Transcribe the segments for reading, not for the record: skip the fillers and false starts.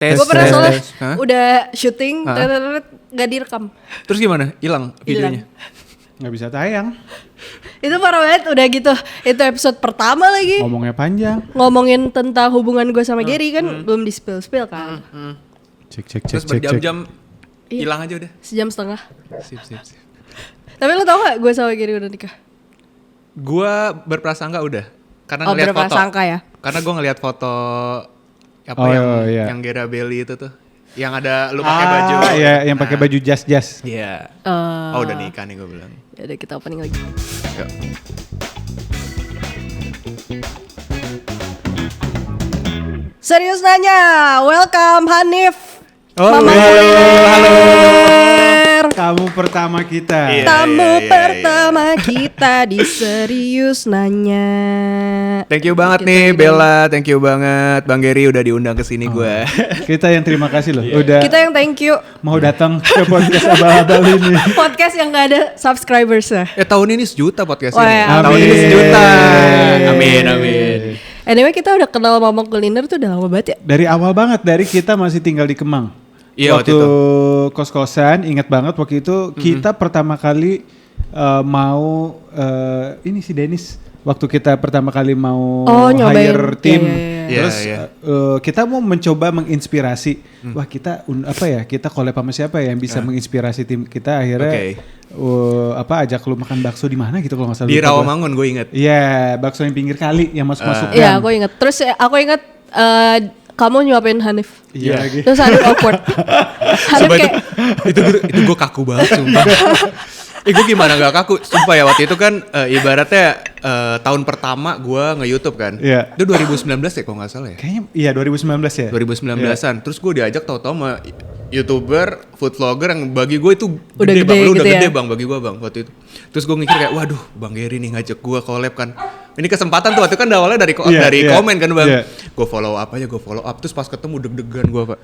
Gue pernah soalnya Hah? udah syuting, gak direkam. Terus gimana? Hilang videonya? Nggak bisa tayang. Itu parah banget, udah gitu. Itu episode pertama lagi. Ngomongnya panjang. Ngomongin tentang hubungan gue sama Gary kan belum di spill kan. Cek. Terus berjam-jam hilang aja udah. Sejam setengah. Sip. Tapi lo tau gak gue sama Gary udah nikah? Gua berprasangka udah. Karena Oh, ngeliat foto. berprasangka ya? Karena gue ngeliat foto apa iya. yang Gera Belly itu tuh. Yang ada lu pakai baju. Iya, yang pakai baju jas. Iya. Oh udah nikah nih gue bilang. Ya udah kita opening lagi. Yuk. Serius nanya, welcome Hanif. Halo. Mama Kuliner. Kamu pertama kita. Iya. Tamu pertama kita di Serius Nanya. Thank you banget Kita nih ini. Bella, thank you banget Bang Gary udah diundang ke sini gue. Kita yang terima kasih loh. Udah Kita yang thank you. mau datang ke podcast abal-abal ini. Podcast yang gak ada subscribersnya. Tahun ini 1 juta podcast Wah, ini. ya, Tahun ini 1 juta. Amin. Amin. Anyway kita udah kenal Mama Kuliner tuh udah lama banget ya. Dari awal banget, dari kita masih tinggal di Kemang. Iya, waktu itu. Kos-kosan, ingat banget waktu itu kita pertama kali mau ini si Dennis. Waktu kita pertama kali mau nyobain. hire tim, Iya. terus Iya. kita mau mencoba menginspirasi. Wah kita kita collab sama siapa ya yang bisa menginspirasi tim kita akhirnya. Ajak lu makan bakso di mana gitu kalau nggak salah. Di lupa gua. Rawamangun gue inget. Iya, bakso yang pinggir kali yang masuk-masuk. Iya aku inget. Terus aku inget kamu nyuapin Hanif. Iya lagi. Terus Hanif awkward. Hanif Sumpah kayak itu gue kaku banget sumpah. Gue gimana gak kaku? Sumpah ya waktu itu kan ibaratnya tahun pertama gue nge-YouTube kan. Iya. Itu 2019 ya kalau gak salah ya. Kayaknya iya 2019 ya. 2019an. Terus gue diajak tau-tau sama YouTuber, food vlogger yang bagi gue itu Udah gede gede bang. Lu gitu udah ya? gede bang bagi gue bang waktu itu. Terus gue mikir kayak waduh Bang Gary nih ngajak gue collab kan. Ini kesempatan tuh waktu itu kan awalnya dari komen kan bang. Iya. Gue follow up aja, gue follow up. Terus pas ketemu deg-degan gue pak.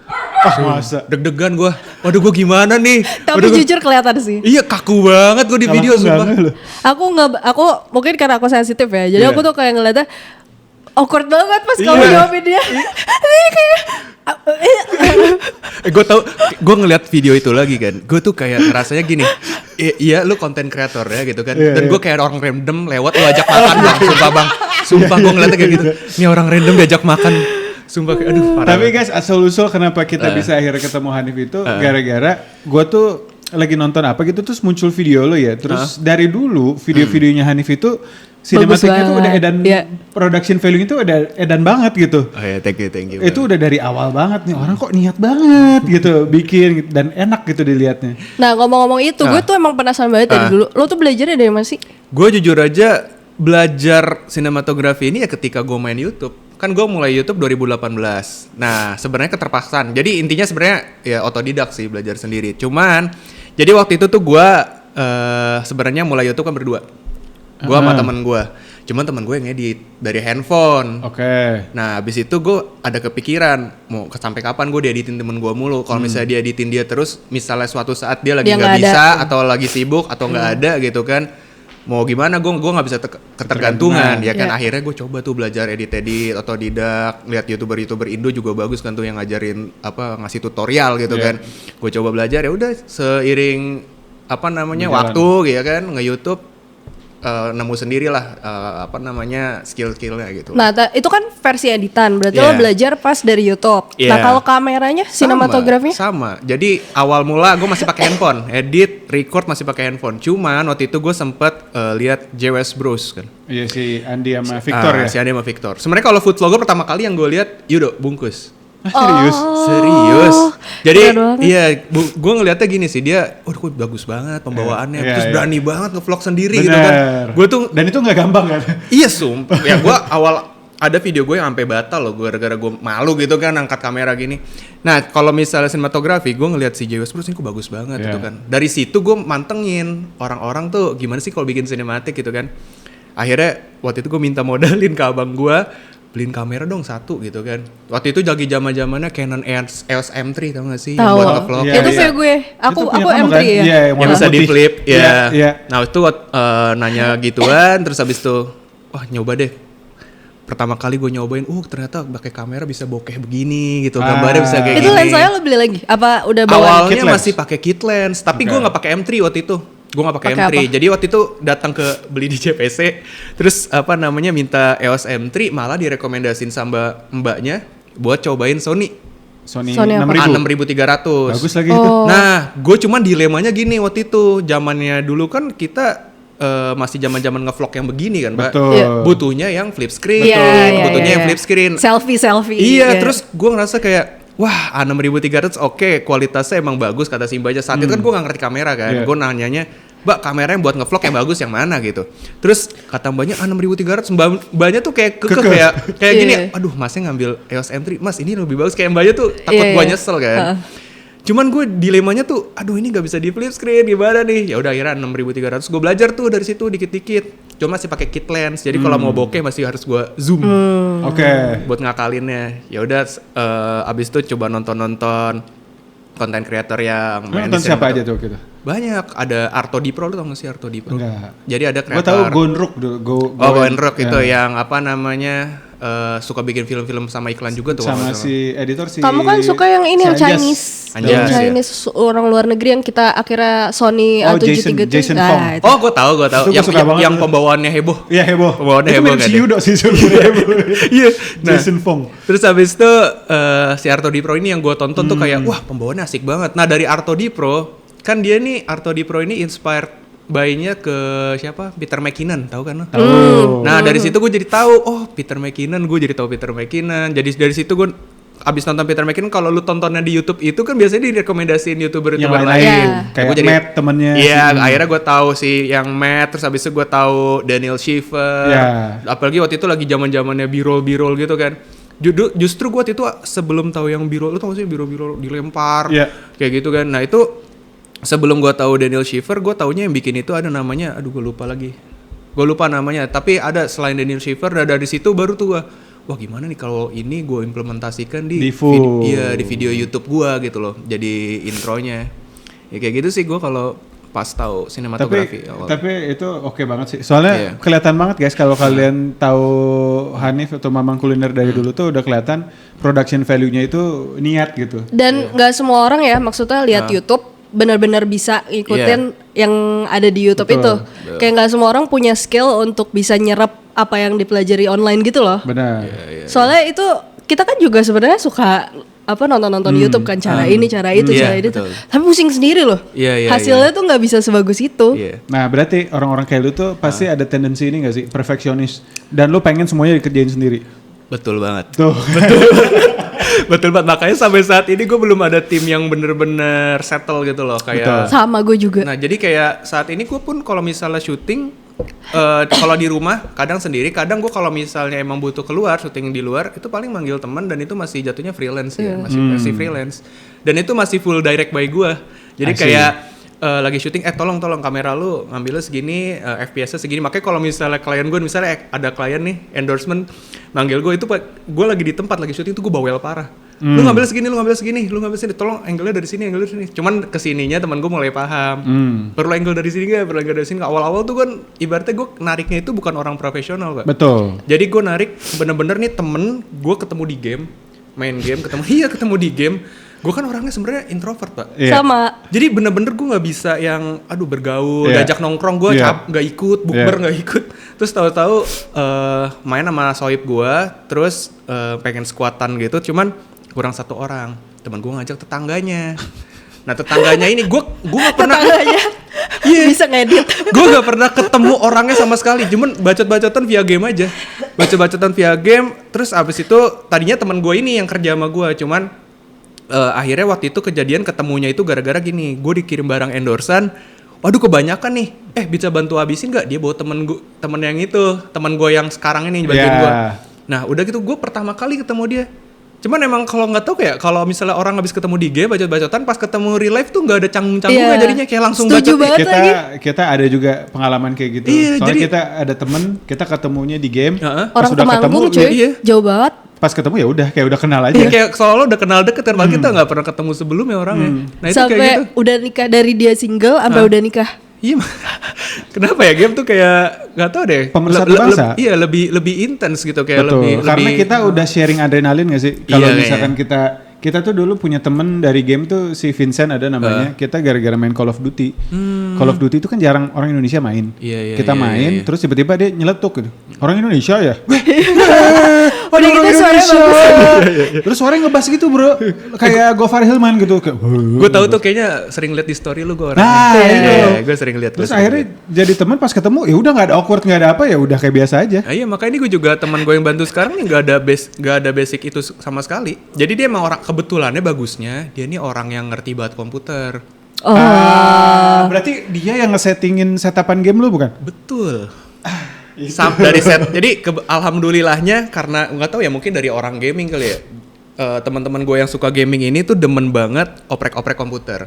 Masa. Deg-degan gue. Waduh gue gimana nih. tapi Waduh, jujur kelihatan sih. Iya kaku banget gue di Kalau video aku nggak sumpah. ngeh loh. Aku mungkin karena aku sensitif ya. Jadi Iya. aku tuh kayak ngeliatnya awkward banget pas kamu Iya. jawabin dia. Ini kayak Gue tau, gue ngeliat video itu lagi kan. Gue tuh kayak ngerasanya gini. Iya lu konten kreator ya gitu kan. Iya, Dan iya. gue kayak orang random lewat lu ajak makan bang. Sumpah bang. Sumpah gue ngeliatnya kayak gitu. Ini orang random diajak makan. Sumpah kayak aduh parah. Tapi guys, asal-usul kenapa kita bisa akhirnya ketemu Hanif itu gara-gara gue tuh lagi nonton apa gitu terus muncul video lo ya. Terus dari dulu video-videonya Hanif itu sinematiknya tuh udah banget. edan, Iya. production value itu udah edan banget gitu. Oh ya thank you. Itu udah dari awal banget nih orang kok niat banget gitu bikin gitu, dan enak gitu dilihatnya. Nah ngomong-ngomong itu gue tuh emang penasaran banget dari dulu. Lo tuh belajarnya dari mana sih? Gue jujur aja belajar sinematografi ini ya ketika gue main YouTube. Kan gue mulai YouTube 2018. Nah sebenarnya keterpaksaan. Jadi intinya sebenarnya ya otodidak sih belajar sendiri. Cuman jadi waktu itu tuh gue sebenarnya mulai YouTube kan berdua. Gue sama temen gue. Cuman temen gue yang edit dari handphone. Oke. Nah abis itu gue ada kepikiran mau sampai kapan gue dieditin temen gue mulu. Kalau misalnya dieditin dia terus, misalnya suatu saat dia lagi Dia nggak nggak ada. bisa atau lagi sibuk atau nggak ada gitu kan. Mau gimana gue nggak bisa ketergantungan ya kan. Iya. Akhirnya gue coba tuh belajar edit otodidak. Lihat youtuber Indo juga bagus kan tuh yang ngajarin ngasih tutorial gitu kan. Gue coba belajar ya udah seiring Berjalan. waktu gitu kan nge-YouTube. Nemu sendirilah skill-skillnya gitu. Nah itu kan versi editan. Berarti Iya. lo belajar pas dari YouTube. Iya. Nah kalau kameranya, sinematografinya? Sama. Jadi awal mula gue masih pakai handphone, edit, record masih pakai handphone. Cuman waktu itu gue sempet lihat JWS Bros kan. Iya si Andi sama Victor ya. Si Andi sama Victor. Sebenarnya kalau food vlogger pertama kali yang gue lihat, Yudo bungkus. Serius. Serius. Jadi keren banget. iya, gue ngeliatnya gini sih dia, kok bagus banget pembawaannya, Iya, terus iya. berani banget nge-vlog sendiri gitu kan. Bener. Gue tuh Dan itu nggak gampang kan. iya sumpah. Ya gue awal ada video gue yang sampai batal loh gara-gara gue malu gitu kan angkat kamera gini. Nah kalau misalnya sinematografi gue ngeliat si JWS Bros ini kok bagus banget Yeah. gitu kan. Dari situ gue mantengin orang-orang tuh gimana sih kalau bikin sinematik gitu kan. Akhirnya waktu itu gue minta modalin ke abang gue, beliin kamera dong satu gitu kan. Waktu itu lagi zaman-zamannya Canon EOS M3 tau gak sih? Tahu. Buat nge-vlog. Iya, Itu iya. kayak gue. Aku Itu punya kamu M3 kan? ya. Iya, yang Yang warna bisa di putih. flip ya. Iya. Nah itu nanya gituan terus habis itu wah nyoba deh pertama kali gue nyobain, ternyata pakai kamera bisa bokeh begini gitu, gambarnya bisa kayak Itu gini. lensanya lo beli lagi? Apa udah bawa? Awalnya kit lens? masih pakai kit lens, tapi gue nggak pakai M3 waktu itu. Gue nggak pakai Pakai M3. apa? Jadi waktu itu datang ke beli di JPC, terus minta EOS M3, malah direkomendasin sama mbaknya buat cobain Sony Sony apa? 6000. 6300. Bagus lagi itu. Nah, gue cuman dilemanya gini waktu itu, zamannya dulu kan kita masih zaman-zaman ngevlog yang begini kan, Mbak. Betul. Iya. Butuhnya yang flip screen, butuhnya yang flip screen. Selfie. Iya, terus gue ngerasa kayak, wah A6300 oke, kualitasnya emang bagus kata si mbaknya. Saat itu kan gue gak ngerti kamera kan, gue nanyanya, Mbak kamera yang buat ngevlog yang bagus yang mana gitu. Terus kata mbaknya A6300, mbaknya tuh kayak kayak gini, aduh masnya ngambil EOS M3, mas ini lebih bagus, kayak mbaknya tuh takut gue nyesel kan. Cuman gue dilemanya tuh, aduh ini nggak bisa di flip screen gimana nih? Ya udah akhirnya 6300 gue belajar tuh dari situ dikit-dikit. Cuma masih pakai kit lens, jadi kalau mau bokeh masih harus gue zoom Oke. buat ngakalinnya. Ya udah abis itu coba nonton konten creator yang main Nonton di siapa aja sinematografi. tuh gitu? Banyak, ada Arto Dipro, lu tau gak sih Arto Dipro? Enggak. Jadi ada Gue kreator. tahu Gonruk dulu. Gonruk itu ya. yang suka bikin film-film sama iklan juga tuh. Sama kalau nggak salah. si editor si. Kamu kan suka yang ini si yang Anjas. Chinese. Anjas, Yang ya. Chinese orang luar negeri yang kita akhirnya Sony Oh, A7III Jason Fong. itu. Oh, gue tahu. Itu gua Yang suka banget yang tuh. pembawaannya heboh. Iya heboh. Pembawaannya Itu heboh main kan si dia? Yudo sih sebenarnya heboh. Iya. Nah, Jason Fong. terus habis itu si Arto Dipro ini yang gue tonton tuh kayak, wah pembawaannya asik banget. Nah dari Arto Dipro, kan dia nih Arto Dipro ini inspired by-nya ke siapa? Peter McKinnon, tahu kan lo? Nah dari situ gue jadi tahu, Peter McKinnon, gue jadi tahu Peter McKinnon. Jadi dari situ gue abis nonton Peter McKinnon, kalau lu tontonnya di YouTube itu kan biasanya direkomendasiin YouTuber Yang lain. lain-lain. Iya. Kayak Gua jadi- Matt temennya. Iya, akhirnya gue tahu sih yang Matt, terus abis itu gue tahu Daniel Schiffer. Iya. Apalagi waktu itu lagi zaman-zamannya B-roll gitu kan. Justru gue waktu itu sebelum tahu yang B-roll, lu tau gak sih B-roll dilempar Iya. kayak gitu kan. Nah itu sebelum gue tahu Daniel Schiffer, gue taunya yang bikin itu ada namanya, aduh gue lupa lagi. Gue lupa namanya, tapi ada selain Daniel Schiffer, dari situ baru tuh gue, wah gimana nih kalau ini gue implementasikan di full. di video YouTube gue gitu loh, jadi intronya. Ya kayak gitu sih gue kalau pas tahu sinematografi awal. Tapi itu oke banget sih. Soalnya Iya. kelihatan banget guys kalau kalian tahu Hanif atau Mamang Kuliner dari dulu tuh udah kelihatan production value-nya itu niat gitu. Dan nggak semua orang ya maksudnya lihat YouTube benar-benar bisa ngikutin yang ada di YouTube Betul. itu. Kayak nggak semua orang punya skill untuk bisa nyerap apa yang dipelajari online gitu loh. Benar. Soalnya itu kita kan juga sebenarnya suka nonton YouTube kan, cara ini, cara itu, Iya, cara itu. betul. Tapi pusing sendiri loh. Iya, Hasilnya tuh nggak bisa sebagus itu. Iya. Nah berarti orang-orang kayak lu tuh pasti ada tendensi ini gak sih? Perfeksionis. Dan lu pengen semuanya dikerjain sendiri. Betul banget. Tuh. Betul banget, makanya sampai saat ini gue belum ada tim yang bener-bener settle gitu loh kayak. Betul. Sama gue juga. Nah jadi kayak saat ini gue pun kalau misalnya syuting, kalau di rumah kadang sendiri, kadang gue kalau misalnya emang butuh keluar syuting di luar, itu paling manggil teman dan itu masih jatuhnya freelance ya, masih freelance. Dan itu masih full direct by gue. Jadi I see. kayak lagi syuting, tolong kamera lu ngambilnya segini, FPS-nya segini. Makanya kalau misalnya klien gue, misalnya ada klien nih endorsement manggil gue, itu gue lagi di tempat lagi syuting tuh gue bawel parah. Lu ngambil segini, lu ngambil segini, tolong angle-nya dari sini, angle dari sini. Cuman kesininya teman gue mulai paham. Perlu angle dari sini nggak? Perlu angle dari sini nggak? Awal-awal tuh kan ibaratnya gue nariknya itu bukan orang profesional, Pak. Betul. Jadi gue narik bener-bener nih temen gue ketemu di game, main game, ketemu di game. Gue kan orangnya sebenarnya introvert, Pak. Iya. Sama. Jadi bener-bener gue nggak bisa yang bergaul, Iya. diajak nongkrong gue Iya. nggak ikut, bukber nggak ikut. Terus tahu-tahu main sama sohib gue, terus pengen skuatan gitu, cuman kurang satu orang. Teman gue ngajak tetangganya. Nah tetangganya ini gue nggak pernah. Tetangganya bisa ngedit. Gue gak pernah ketemu orangnya sama sekali, cuman bacot-bacotan via game aja. Bacot-bacotan via game, terus abis itu tadinya teman gue ini yang kerja sama gue, cuman akhirnya waktu itu kejadian ketemunya itu gara-gara gini, gue dikirim barang endorsan, waduh kebanyakan nih, bisa bantu habisin gak? Dia bawa temen yang itu, temen gue yang sekarang ini bantuin Yeah. gue. Nah udah gitu gue pertama kali ketemu dia. Cuman emang kalau nggak tahu kayak kalau misalnya orang habis ketemu di game bacot-bacotan, pas ketemu real life tuh nggak ada canggung-canggungnya, Iya. jadinya kayak langsung Setuju bacot. banget. lagi. Kita ada juga pengalaman kayak gitu. Iya, Soalnya jadi- kita ada temen, kita ketemunya di game. Heeh. Pas Orang udah ketemu, Temanggung cuy, iya. jauh banget. pas ketemu ya udah kayak udah kenal aja. Iya, kayak soalnya udah kenal deket kan, padahal kita nggak pernah ketemu sebelumnya orangnya. Nah itu Sampai kayak gitu. udah nikah, dari dia single sampai udah nikah. Iya, kenapa ya game tuh kayak nggak tahu deh. Pemersatu bangsa. Iya, lebih intens gitu kayak Betul. lebih. Karena kita udah sharing adrenalin gak sih? Kalau Iya, misalkan kita tuh dulu punya temen dari game tuh si Vincent ada namanya. Kita gara-gara main Call of Duty. Call of Duty itu kan jarang orang Indonesia main. Iya, Kita main, terus tiba-tiba dia nyeletuk gitu. Orang Indonesia ya? Udah gitu suaranya bagus. Terus suaranya ngebas gitu bro. Kayak Gofar Hilman gitu. Gue tahu tuh kayaknya sering liat di story lu gue orangnya. Nah, itu. Iya, gue sering liat. Terus akhirnya jadi teman pas ketemu ya udah nggak ada awkward, nggak ada apa, ya udah kayak biasa aja. Iya, makanya ini gue juga teman gue yang bantu sekarang nih nggak ada basic itu sama sekali. Jadi dia emang orang, kebetulannya bagusnya dia ini orang yang ngerti banget komputer. Berarti dia yang ngesettingin setapan game lu bukan? Betul. Dari set. Jadi alhamdulillahnya karena nggak tahu ya mungkin dari orang gaming kali ya. Teman-teman gue yang suka gaming ini tuh demen banget oprek-oprek komputer.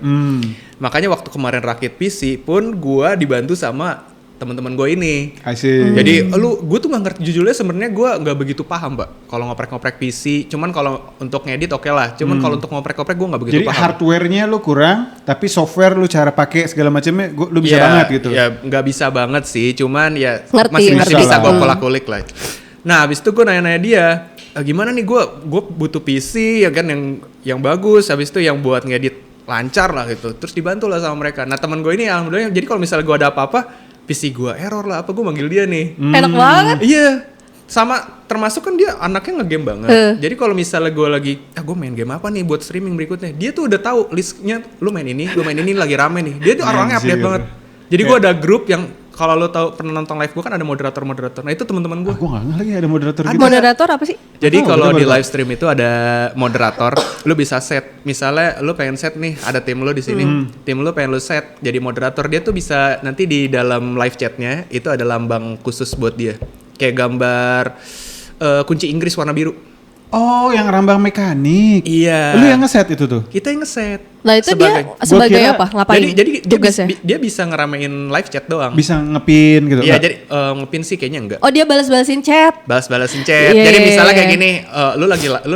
Makanya waktu kemarin rakit PC pun gue dibantu sama teman-teman gue ini. I see. Jadi gue tuh nggak ngerti, jujurnya sebenarnya gue nggak begitu paham Mbak kalau ngoprek-ngoprek PC. Cuman kalau untuk ngedit oke lah. Cuman kalau untuk ngoprek-ngoprek gue nggak begitu Jadi paham. hardware-nya lu kurang, tapi software lu cara pakai segala macamnya lu bisa banget gitu. Ya nggak bisa banget sih, cuman ya Ngerti, masih ngerti bisa lah. gue kolak-kolik lah. Nah habis itu gue nanya-nanya dia, gimana nih gue butuh PC ya kan yang bagus, habis itu yang buat ngedit lancar lah gitu. Terus dibantu lah sama mereka. Nah teman gue ini alhamdulillah, jadi kalau misalnya gue ada apa-apa, PC gue error lah apa, gue manggil dia nih. Enak banget. Iya, sama termasuk kan dia anaknya ngegame banget. Jadi kalau misalnya gue lagi, gue main game apa nih buat streaming berikutnya, dia tuh udah tahu listnya, lu main ini lagi rame nih. Dia tuh orangnya update banget. Jadi gue ada grup yang kalau lo tahu pernah nonton live gue kan ada moderator. Nah itu teman-teman gue. Gue nggak ngerti lagi ada moderator gitu. Moderator apa sih? Jadi Tahu, kalau kita di baru live stream itu ada moderator, lu bisa set. Misalnya lu pengen set nih, ada tim lu di sini, tim lu pengen lu set jadi moderator, dia tuh bisa nanti di dalam live chatnya itu ada lambang khusus buat dia, kayak gambar kunci Inggris warna biru. Oh, yang rambang mekanik. Iya. Lu yang ngeset itu tuh? Kita yang ngeset. Nah itu dia sebagai Gua kira- apa? Ngapain? Jadi tugasnya? dia bisa ngeramein live chat doang. Bisa ngepin gitu? Iya, nggak? jadi ngepin sih kayaknya enggak. Oh dia balas-balasin chat. Balas-balasin chat. Iya, Jadi iya, misalnya iya. kayak gini, lu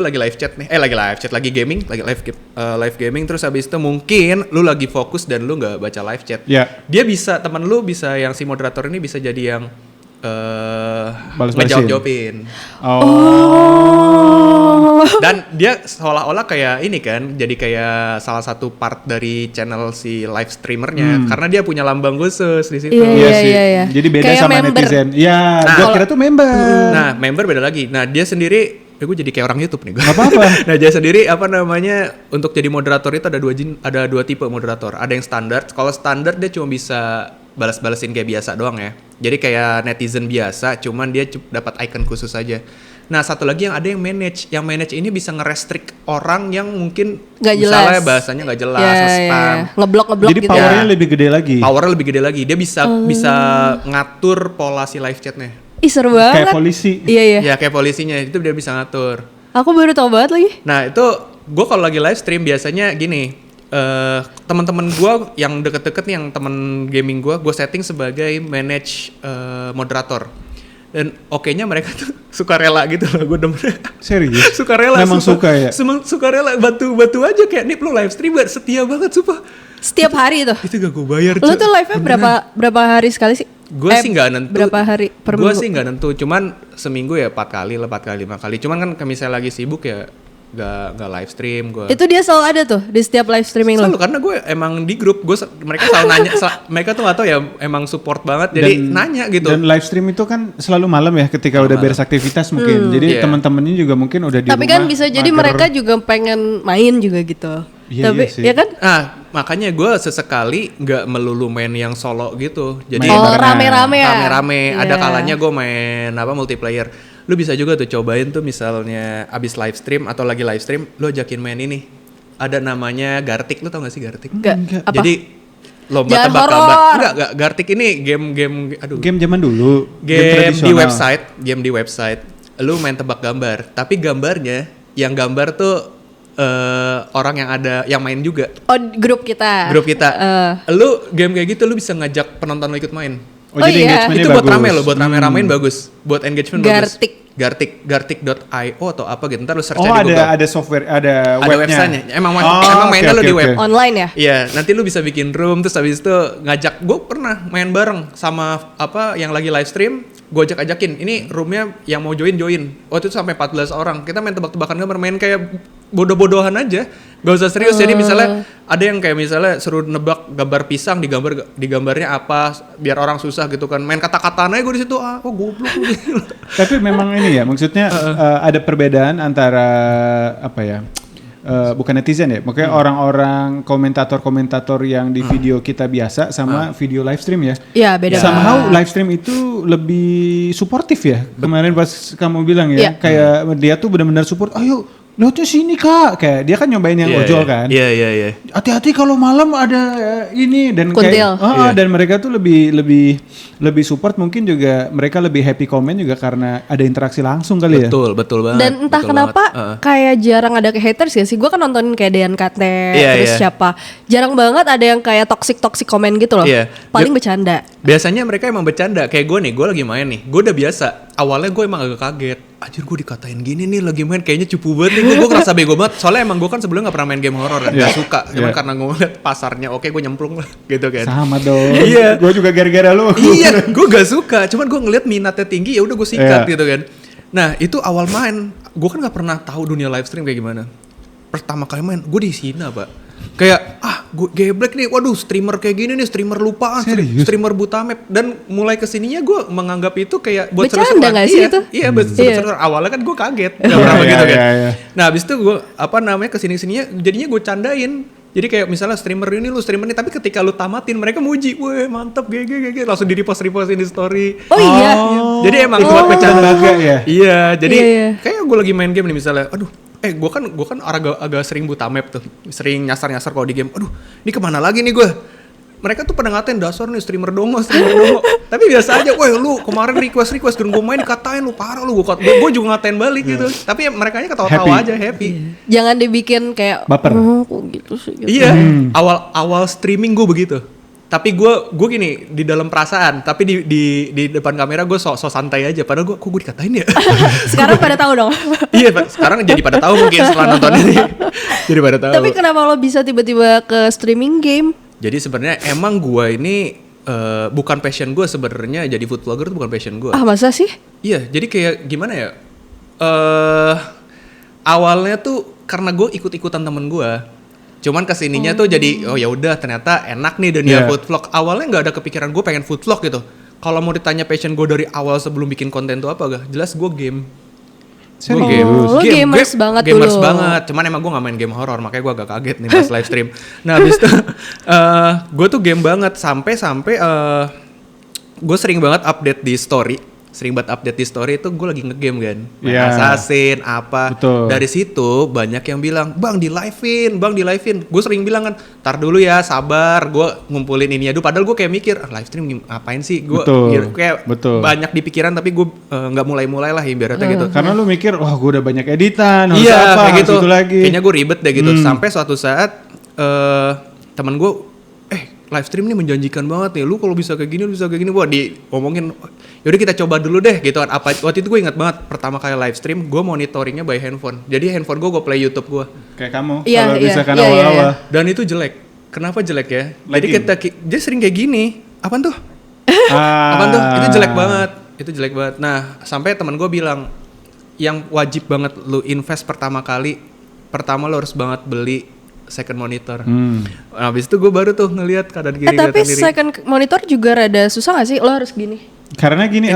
lagi live chat nih. Lagi live chat, lagi gaming, lagi live gaming, terus habis itu mungkin lu lagi fokus dan lu nggak baca live chat. Iya. Dia bisa, teman lu bisa, yang si moderator ini bisa jadi yang Balas-balasin. ngejawab-jawabin. Oh. Dan dia seolah-olah kayak ini kan, jadi kayak salah satu part dari channel si live streamernya, karena dia punya lambang khusus di situ. Iya, Iya sih. iya. Jadi beda Kayak sama member. netizen. Iya, gua kira tuh member. Nah, member beda lagi. Nah, dia sendiri, gue jadi kayak orang YouTube nih. Gak apa-apa. Nah, dia sendiri apa namanya, untuk jadi moderator itu ada dua tipe moderator. Ada yang standar. Kalau standar dia cuma bisa balas-balasin kayak biasa doang ya. Jadi kayak netizen biasa, cuman dia dapat icon khusus aja. Nah, satu lagi yang ada yang manage. Yang manage ini bisa nge-restrict orang yang mungkin Nggak misalnya jelas. bahasanya nggak jelas, Iya, nge-spam. iya. Ngeblok Jadi gitu. powernya Ya. lebih gede lagi. Powernya lebih gede lagi. Dia bisa ngatur pola si live chatnya. Ih seru banget. Kayak polisi. Iya iya. Ya kayak polisinya itu dia bisa ngatur. Aku baru tahu banget lagi. Nah itu gue kalau lagi live stream biasanya gini, teman-teman gue yang deket-deket nih, yang temen gaming gue setting sebagai manage moderator. Dan oke-nya mereka tuh suka rela gitu loh, gue demen. Serius? Suka rela. Memang suka ya? Suka rela, batu aja kayak nih, lu live streamer setia banget sumpah. Setiap hari itu. Itu gak gue bayar. Lo tuh live-nya berapa hari sekali sih? Gue sih nggak nentu. Berapa hari per Gue minggu? sih nggak nentu, cuman seminggu ya 4 kali, 5 kali. Cuman kan kalau misalnya lagi sibuk ya nggak live stream gue. Itu dia selalu ada tuh di setiap live streaming Selalu, lo. karena gue emang di grup mereka selalu nanya, mereka tuh nggak tahu ya, emang support banget, jadi nanya gitu. Dan live stream itu kan selalu malam ya, ketika udah beres aktivitas mungkin. Jadi Iya. teman-temannya juga mungkin udah di Tapi rumah. kan bisa jadi mager. mereka juga pengen main juga gitu. Iya, Tapi iya sih. ya kan? Nah makanya gue sesekali nggak melulu main yang solo gitu. Jadi Main Oh barengan. rame-rame ya. rame-rame. Ada Iya. kalanya gue main multiplayer. Lu bisa juga tuh cobain tuh, misalnya abis live stream atau lagi live stream, lu ajakin main ini. Ada namanya Gartic, lu tau gak sih Gartic? Enggak. Apa? Jadi lomba Jangan tebak horor. gambar. Enggak, Gartic ini game aduh. Game zaman dulu. Game di tradisional. website. Lu main tebak gambar, tapi gambarnya yang gambar tuh orang yang ada yang main juga. Oh grup kita. Grup kita. Lu game kayak gitu lu bisa ngajak penonton lu ikut main. Oh, Oh jadi iya. engagementnya Itu buat bagus. rame loh, buat rame-ramein bagus, buat engagement bagus. Gartic. Gartic.io atau apa gitu. Ntar lu search Oh, aja di Google. ada software, ada webnya. Websitenya. Emang oke, mainnya lo oke, di web. oke. Online ya? Iya, nanti lu bisa bikin room terus habis itu ngajak. Gue pernah main bareng sama apa yang lagi live stream. Gue ajakin, ini roomnya yang mau join. Waktu itu sampai 14 orang. Kita main tebak-tebakan gambar, main kayak bodoh-bodohan aja. Gak usah serius. Jadi misalnya ada yang kayak misalnya suruh nebak gambar pisang di gambarnya apa biar orang susah gitu kan. Main kata-katanya gue di situ goblok. Tapi memang ini ya, maksudnya ada perbedaan antara apa ya? Bukan netizen ya, makanya orang-orang komentator-komentator yang di video kita biasa sama video live stream ya. Iya, beda. Somehow live stream itu lebih suportif ya. Kemarin pas kamu bilang ya, kayak dia tuh benar-benar support. Ayo, lihatnya sini kak. Kayak dia kan nyobain yang ojol kan. Iya. Hati-hati kalau malam ada ini dan Kuntil. kayak dan mereka tuh lebih support, mungkin juga mereka lebih happy komen juga karena ada interaksi langsung kali ya. Betul banget. Dan entah betul kenapa banget. kayak jarang ada ke haters ya sih. Gue kan nontonin kayak Dean Kate, Iya, terus iya. siapa. Jarang banget ada yang kayak toxic komen gitu loh. Iya. Paling bercanda. Biasanya mereka emang bercanda. Kayak gue nih, gue lagi main nih. Gue udah biasa. Awalnya gue emang agak kaget. Anjir, gue dikatain gini nih lagi main, kayaknya cupu banget nih. Gue ngerasa bego banget. Soalnya emang gue kan sebelumnya gak pernah main game horor kan. Gak suka. Cuman karena gue ngeliat pasarnya oke, gue nyemplung lah gitu kan. Sama dong. Iya. Gue juga gara-gara lu. Iya, gue gak suka. Cuman gue ngeliat minatnya tinggi, ya udah gue sikat gitu kan. Nah itu awal main, gue kan gak pernah tahu dunia live stream kayak gimana. Pertama kali main, gue di Sina, Pak. Kayak gue geblek nih, waduh streamer kayak gini nih, streamer lupaan, streamer buta map. Dan mulai kesininya gue menganggap itu kayak buat Bercanda seru-seruan. nggak sih itu? Iya, buat seru-seruan. Awalnya kan gue kaget, gak pernah begitu kan. Nah abis itu gue kesini-sininya jadinya gue candain. Jadi kayak misalnya streamer ini lu streamer ini, tapi ketika lu tamatin mereka muji, weh mantap GG langsung di repostin di story. Oh iya. Jadi emang buat bercanda ya. Iya, jadi Iya. kayak gue lagi main game nih misalnya, gue kan agak sering buta map tuh, sering nyasar kalau di game. Ini kemana lagi nih gue? Mereka tuh pada ngatain dasar nih streamer dongo. Tapi biasa aja, weh lu kemarin request dan gue main dikatain lu parah lu, gue juga ngatain balik gitu. Tapi mereka ketawa-tawa aja, happy. Jangan dibikin kayak baper. Kok gitu sih gitu. Iya, awal streaming gue begitu. Tapi gue gini, di dalam perasaan, tapi di depan kamera gue so santai aja. Padahal gue dikatain ya. Sekarang pada tahu dong. Iya, sekarang jadi pada tahu mungkin setelah nonton ini. Jadi pada tahu. Tapi kenapa lo bisa tiba-tiba ke streaming game? Jadi sebenarnya emang gue ini bukan passion gue sebenarnya, jadi food vlogger itu bukan passion gue. Masa sih? Iya, jadi kayak gimana ya? Awalnya tuh karena gue ikut-ikutan temen gue. Cuman kesininya tuh jadi ya udah ternyata enak nih dunia food vlog. Awalnya nggak ada kepikiran gue pengen food vlog gitu. Kalau mau ditanya passion gue dari awal sebelum bikin konten tuh apa gak? Jelas gue game. Lo gamers banget dulu. Gamers banget. Cuman emang gue gak main game horror, makanya gue agak kaget nih pas live stream. Nah abis itu gue tuh game banget sampai gue sering banget update di story. Itu gue lagi ngegame kan, main Assassin apa. Betul. Dari situ banyak yang bilang, bang di live-in. Gue sering bilang kan, tar dulu ya, sabar, gue ngumpulin ini ya. Padahal gue kayak mikir, live stream ngapain sih? Gue kayak banyak di pikiran, tapi gue nggak mulai lah ibaratnya gitu. Karena lu mikir, wah gue udah banyak editan, iya, harus apa, kayak harus gitu. itu lagi. Kayaknya gue ribet deh gitu. Sampai suatu saat temen gue, live stream ini menjanjikan banget nih. Lu kalau bisa kayak gini, Wah, diomongin, yaudah kita coba dulu deh gitu kan. Waktu itu gue ingat banget pertama kali live stream, gue monitoringnya by handphone. Jadi handphone gue play YouTube gue. Kayak kamu, Iya, kalau iya, bisa kan iya, awal-awal. iya. Dan itu jelek. Kenapa jelek ya? Jadi Lagging. dia sering kayak gini. Apaan tuh? Apaan tuh? Itu jelek banget. Nah, sampai teman gue bilang, yang wajib banget lu invest pertama lo harus banget beli second monitor. Nah, habis itu gue baru tuh ngelihat kanan kiri. Tapi second monitor juga rada susah gak sih? Lo harus gini. Karena gini,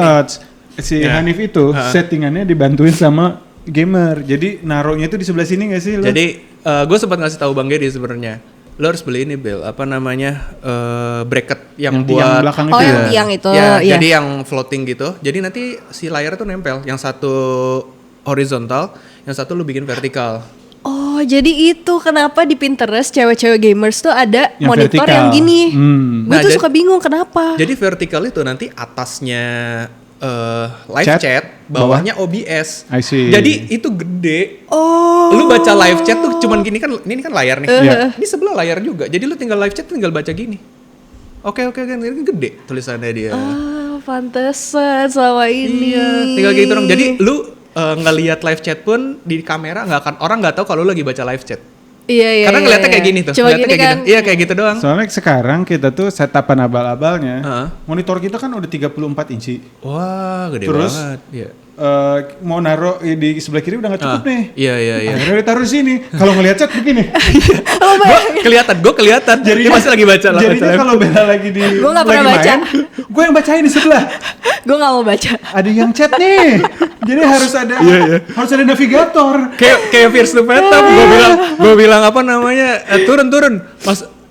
si Hanif itu settingannya dibantuin sama gamer. Jadi naruhnya itu di sebelah sini gak sih lo? Jadi gue sempat ngasih tahu Bang Gedi sebenarnya. Lo harus beli ini Bel, bracket yang buat tiang belakang itu yang tiang itu. ya, iya. jadi yang floating gitu. Jadi nanti si layar tuh nempel. Yang satu horizontal, yang satu lu bikin vertikal. Oh, jadi itu kenapa di Pinterest cewek-cewek gamers tuh ada Yang monitor vertikal. yang gini. Gue Nah, tuh suka bingung kenapa. Jadi vertikal itu nanti atasnya live chat, bawahnya OBS. I see. Jadi itu gede. Oh. Lu baca live chat tuh cuman gini kan, ini kan layar nih. Iya. Ini sebelah layar juga. Jadi lu tinggal live chat tinggal baca gini. Oke kan ini gede tulisannya dia. Pantesan selama ini. Iya, tinggal gitu dong. Jadi lu ngelihat live chat pun di kamera orang nggak tahu kalau lu lagi baca live chat. Iya. Karena ngeliatnya kayak gini tuh. Cuma Ngeliatnya gini kayak kan. gitu. Iya kayak gitu doang. Soalnya sekarang kita tuh setupan abal-abalnya. Monitor kita kan udah 34 inci. Wah, gede Terus, banget. Iya. Mau naruh di sebelah kiri udah gak cukup nih. Iya. Akhirnya ditaruh di sini. Kalau ngeliat chat begini. Gue kelihatan. Dia masih lagi baca lah. Jadinya kalau Bella lagi di Gua nggak pernah baca. Gue yang bacain di sebelah. Gue gak mau baca. Ada yang chat nih. Jadi harus ada harus ada navigator. Kayak Fierce to Vietnam. Gue bilang apa namanya? Turun.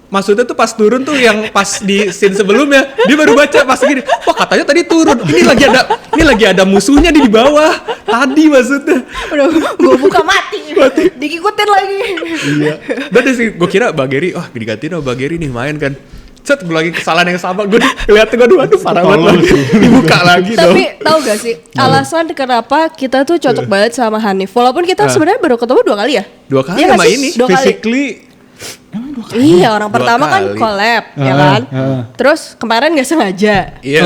Maksudnya tuh pas turun tuh yang pas di scene sebelumnya dia baru baca pas gini. Wah katanya tadi turun. Ini lagi ada musuhnya di bawah. Tadi maksudnya. Udah gue buka mati. Diikutin lagi. Iya. Dan sih gue kira Bageri, digantiin sama Bageri nih main kan. Set gue lagi kesalahan yang sama. Gue lihat gue aduh parah banget. Dibuka lagi dong. Tapi tahu gak sih alasan kenapa kita tuh cocok banget sama Hanif? Walaupun kita sebenarnya baru ketemu 2 kali ya. 2 kali Iya sama nggak sih? ini. 2 kali. Physically Iya, orang 2 pertama kan kali. collab, ya kan? Terus kemarin gak sengaja. Iya.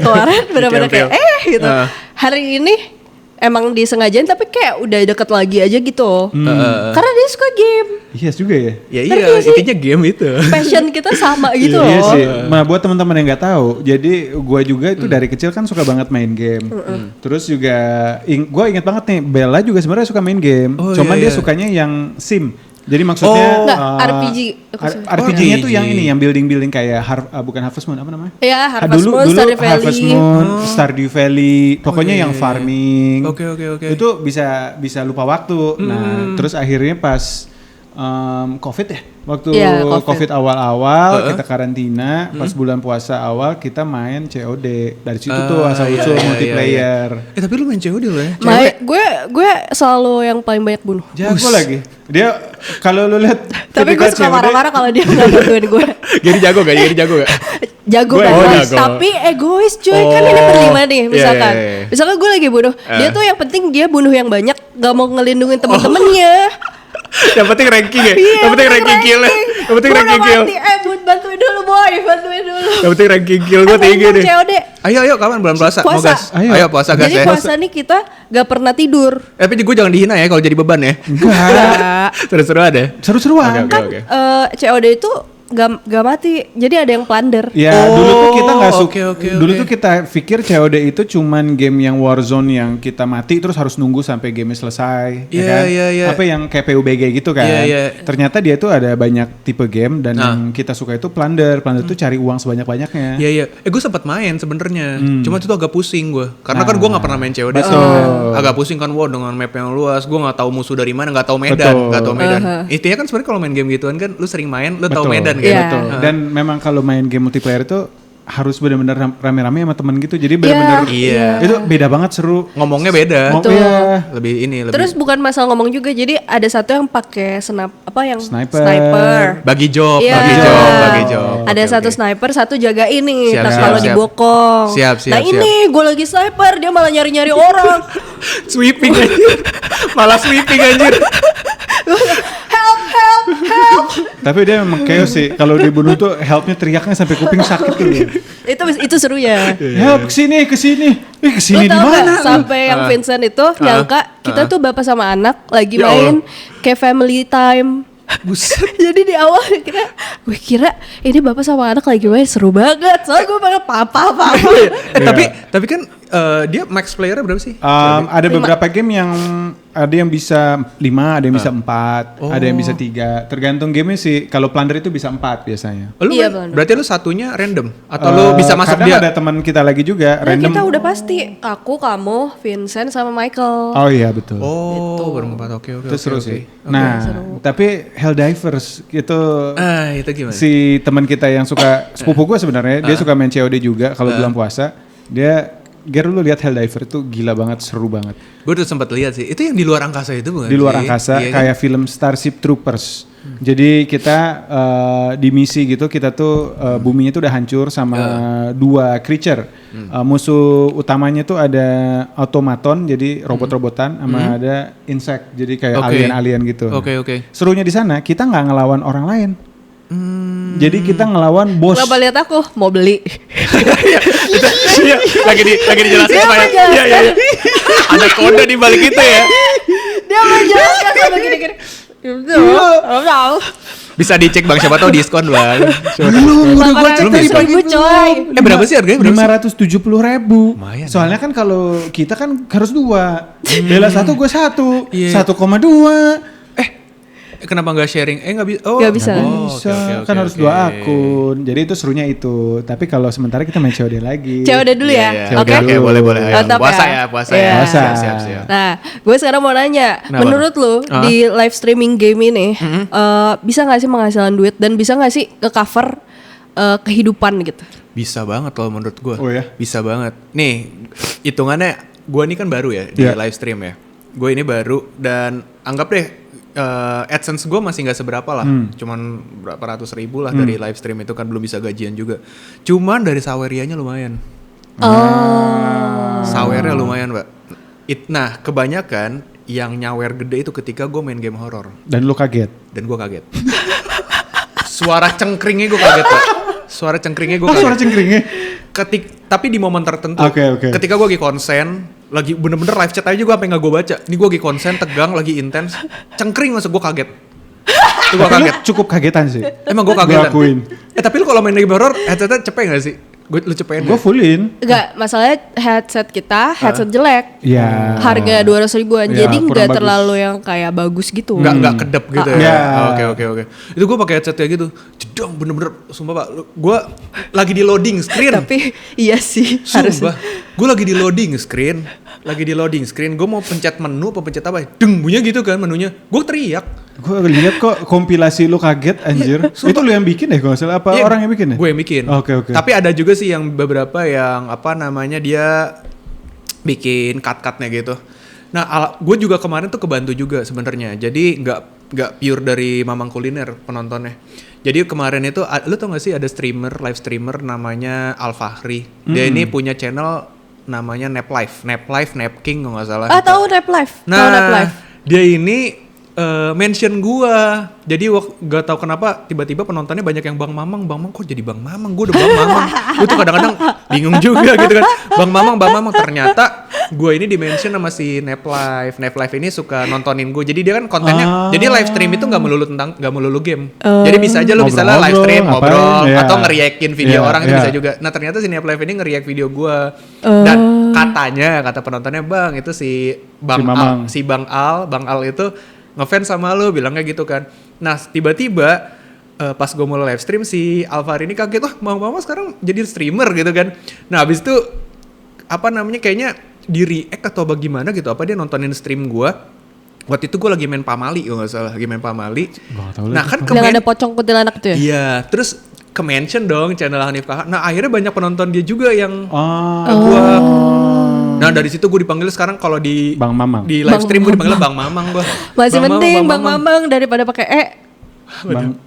Kemarin benar-benar kayak gitu. Ah. Hari ini emang disengajain tapi kayak udah deket lagi aja gitu. Karena dia suka game. Iya juga ya. Ya iya, intinya game itu. Passion kita sama gitu Iya loh. sih. Nah buat teman-teman yang nggak tahu, jadi gue juga itu dari kecil kan suka banget main game. Terus juga gue inget banget nih, Bella juga sebenarnya suka main game. Oh, Cuman iya, dia iya. sukanya yang sim. Jadi maksudnya Enggak, RPG. RPG-nya tuh RPG. yang ini, yang building kayak bukan Harvest Moon, apa namanya? Ya, Harvest Moon, Stardew Valley. Harvest Moon, Stardew Valley, pokoknya yang farming. Oke. Itu bisa lupa waktu. Nah, terus akhirnya pas COVID ya, waktu Iya, COVID awal-awal kita karantina, pas bulan puasa awal kita main COD. Dari situ tuh asal usul multiplayer. Tapi lu main COD lo ya? Gue selalu yang paling banyak bunuh. Jago lagi. Dia kalau lu lihat Tapi gue suka marah-marah kalau dia nggak bantuin gue. Jadi jago gak? Jago Gue banget, jago. tapi egois cuy. Kan ini berlima nih misalkan. iya. Misalkan gue lagi bunuh, dia tuh yang penting dia bunuh yang banyak, gak mau ngelindungin temen-temennya. Yang penting ranking ya? Iya, Yang penting ranking kill ya? Yang penting ranking kill. Bantuin dulu boy, bantuin dulu. Yang penting ranking kill gue tinggi deh. COD. Ayo kapan bulan puasa? Mau Puasa. gas? Ayo puasa gas Jadi ya. puasa nih kita gak pernah tidur. Tapi gue jangan dihina ya kalau jadi beban ya. Enggak. Seru-seru ada. seru-seruan. Oke. COD itu gak mati, jadi ada yang plunder. Ya dulu tuh kita nggak suka. oke. Dulu tuh kita pikir COD itu cuman game yang Warzone yang kita mati terus harus nunggu sampai game selesai. Iya, kan? iya. Apa yang kayak PUBG gitu kan. Iya. Ternyata dia tuh ada banyak tipe game dan yang kita suka itu plunder. Plunder tuh cari uang sebanyak-banyaknya. Iya. Gue sempat main sebenarnya. Cuma itu tuh agak pusing gue. Karena kan gue nggak pernah main COD. Betul. Agak pusing kan dengan map yang luas. Gue nggak tahu musuh dari mana, nggak tahu medan, Betul. Intinya kan sebenarnya kalau main game gituan kan, lu sering main, lu tahu Betul. medan kan. Iya. Betul. Dan memang kalau main game multiplayer itu harus benar-benar rame-rame sama teman gitu. Jadi benar-benar Iya. itu beda banget seru. Ngomongnya beda. Betul. Iya. Lebih Terus bukan masalah ngomong juga, jadi ada satu yang pakai Sniper. bagi job, Iya. bagi job. Ada Oke, satu oke. sniper, satu jaga ini. Siap, Ntar siap, kalau siap. dibokong. Siap. Nah ini gue lagi sniper, dia malah nyari-nyari orang. Sweeping anjir. Malah sweeping anjir. help. Tapi dia memang chaos sih. Kalau dibunuh tuh helpnya teriaknya sampai kuping sakit tuh. Itu seru ya. Help kesini. Kesini Lo di tau mana? gak sampai yang Vincent itu nyangka kita tuh bapak sama anak lagi Ya main kayak family time. Buset. Jadi di awal gue kira ini bapak sama anak lagi main seru banget. Soalnya gue banget papa. Tapi kan dia max playernya berapa sih? Ada beberapa game yang ada yang bisa 5, ada yang bisa 4, ada yang bisa 3. Tergantung gamenya sih. Kalau plunder itu bisa 4 biasanya. Lu Iya, main- bener. berarti lu satunya random atau lu bisa masuk kadang dia? ada teman kita lagi juga Nah random. kita udah pasti aku, kamu, Vincent sama Michael. Oh iya betul. Oh, berempat. Oke. Itu seru oke. sih. Nah, tapi Helldivers itu Itu gimana? si teman kita yang suka sepupu gue sebenarnya, dia suka main COD juga kalau bulan puasa. Ger lu lihat Helldiver itu gila banget, seru banget. Gue udah sempat lihat sih. Itu yang di luar angkasa itu bukan? Di luar sih? angkasa Iya kan? kayak film Starship Troopers. Jadi kita di misi gitu, kita tuh buminya tuh udah hancur sama 2 creature. Musuh utamanya tuh ada automaton, jadi robot-robotan, sama ada insect, jadi kayak Oke. alien-alien gitu. Oke. Serunya di sana kita nggak ngelawan orang lain. Jadi kita ngelawan bos. Kenapa lihat aku mau beli? Iya, lagi dijelasin Dia supaya menjelaskan. iya. Ada kode di balik itu ya. Dia menjelaskan sama gini-gini. Tahu. Bisa dicek Bang, siapa tahu diskon Bang. Belum, udah gua cek tadi 800.000 pagi coy. Berapa sih harganya? Berapa sih? 570.000. Lumayan, Soalnya kan kalau kita kan harus 2. Bella 1, gue 1. Iya. 1,2. Kenapa nggak sharing? Nggak bisa. Nggak bisa. Oh, Bisa, oke, kan harus oke. 2 akun. Jadi itu serunya itu. Tapi kalau sementara kita main COD lagi. COD dulu ya. Iya, Oke. Oke, boleh. Ayo. Mantap Puasa ya. ya, puasa Iya. ya. Puasa. Siap. Nah, gue sekarang mau nanya, Kenapa? menurut lu di live streaming game ini bisa nggak sih menghasilkan duit dan bisa nggak sih nge-cover kehidupan gitu? Bisa banget kalau menurut gue. Oh ya? Bisa banget. Nih, hitungannya gue ini kan baru ya di Iya. live stream ya. Gue ini baru dan anggap deh AdSense gue masih nggak seberapa lah. Cuman berapa ratus ribu lah dari live stream itu kan belum bisa gajian juga. Cuman dari sawerianya lumayan. Sawernya lumayan, Mbak. Nah, kebanyakan yang nyawer gede itu ketika gue main game horor. Dan lu kaget. Dan gue kaget. Suara cengkringnya gue kaget, Pak. Suara cengkringnya gue Oh, kaget. suara cengkringnya. Tapi di momen tertentu. Oke. Ketika gue lagi konsen, lagi bener-bener live chat aja juga sampai nggak gue baca. Ini gue lagi konsen, tegang, lagi intens, cengkring masuk gue kaget. Itu gue Tapi lu kaget. cukup kagetan sih. Emang gue Gua kagetan. akuin. Tapi lu kalau main game horror, headsetnya cepet nggak sih? Lu cepetin. Gue fullin. Enggak, masalahnya headset kita headset jelek. Ya. Harga 200 ribuan, Ya, jadi kurang nggak bagus. terlalu yang kayak bagus gitu. Nggak kedap gitu ya. Ya. Oke. Itu gue pakai headset kayak gitu. Jedong bener-bener sumpah Pak. Gue lagi di loading screen. Tapi iya sih Sumpah. harusnya. Gue lagi di loading screen. Gue mau pencet menu apa pencet apa? Deng bunyinya gitu kan menunya. Gue teriak. Gue lihat kok kompilasi lu kaget anjir. Itu lu yang bikin ya kalau nggak salah apa Iya, orang yang bikin ya? Gue yang bikin. Oke. Tapi ada juga sih yang beberapa yang apa namanya dia bikin cut-cutnya gitu. Nah, gue juga kemarin tuh kebantu juga sebenarnya. Jadi nggak pure dari Mamang Kuliner penontonnya. Jadi kemarin itu lu tau gak sih ada live streamer namanya Alfahri. Dia ini punya channel namanya Nap King kalau nggak salah. Tahu Nap Live. Tahu Nap Nah, Live. dia ini mention gua. Jadi gak tahu kenapa tiba-tiba penontonnya banyak yang Bang Mamang kok jadi Bang Mamang? Gue udah Bang Mamang. Gue tuh kadang-kadang bingung juga gitu kan. Bang Mamang. Ternyata gue ini di-mention sama si Nap Live ini suka nontonin gue. Jadi dia kan kontennya. Jadi live stream itu gak melulu game. Jadi bisa aja lu misalnya live stream ngobrol ya. atau ngeriakin video Ya, orang itu ya. bisa juga. Nah ternyata si Nap Live ini ngeriak video gue. Dan kata penontonnya Bang itu si Bang Si Mamang. Bang Al itu ngefans sama lu bilangnya gitu kan. Nah tiba-tiba pas gue mulai live stream si Alvar ini kaget, Mama sekarang jadi streamer gitu kan. Nah abis itu apa namanya kayaknya di react atau bagaimana gitu, apa dia nontonin stream gue. Waktu itu gue lagi main Pamali kalau nggak salah, lagi main Pamali. Nah kan Yang ada pocong kuntilanak tuh ya? Iya, terus ke-mention dong channel Hanif Kakak. Nah akhirnya banyak penonton dia juga yang gua. Nah dari situ gue dipanggil sekarang kalau di Bang Mamang. di live stream gue dipanggil Bang Mamang gue. Masih penting Bang Mamang daripada pakai Bang.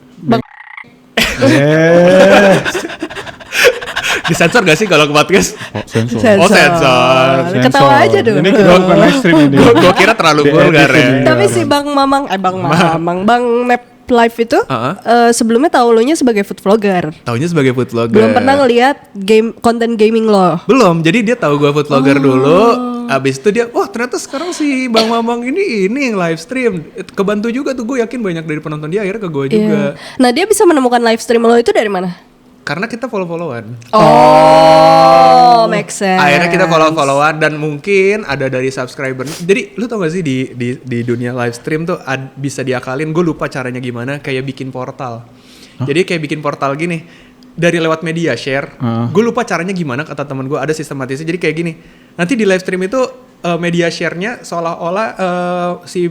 Disensor gak sih kalau ke podcast? Sensor. Oh sensor. Ketawa aja dong. Ini kita bukan live stream ini. Gue kira terlalu vulgar ya. Tapi si Bang Mamang, Bang Nap Live itu sebelumnya tahu lo nya sebagai food vlogger. Taunya sebagai food vlogger. Belum pernah ngelihat konten gaming lo. Belum, jadi dia tahu gue food vlogger dulu. Abis itu dia, wah ternyata sekarang si Bang Mamang ini yang live stream. Kebantu juga tuh, gue yakin banyak dari penonton dia akhirnya ke gue juga. Nah dia bisa menemukan live stream lo itu dari mana? Karena kita follow-followan. Oh, make sense. Akhirnya kita follow-followan dan mungkin ada dari subscriber. Jadi lu tau gak sih di dunia live stream tuh bisa diakalin. Gue lupa caranya gimana, kayak bikin portal. Jadi kayak bikin portal gini. Dari lewat media share. Gue lupa caranya gimana kata temen gue, ada sistematisnya. Jadi kayak gini. Nanti di live stream itu media share-nya seolah-olah si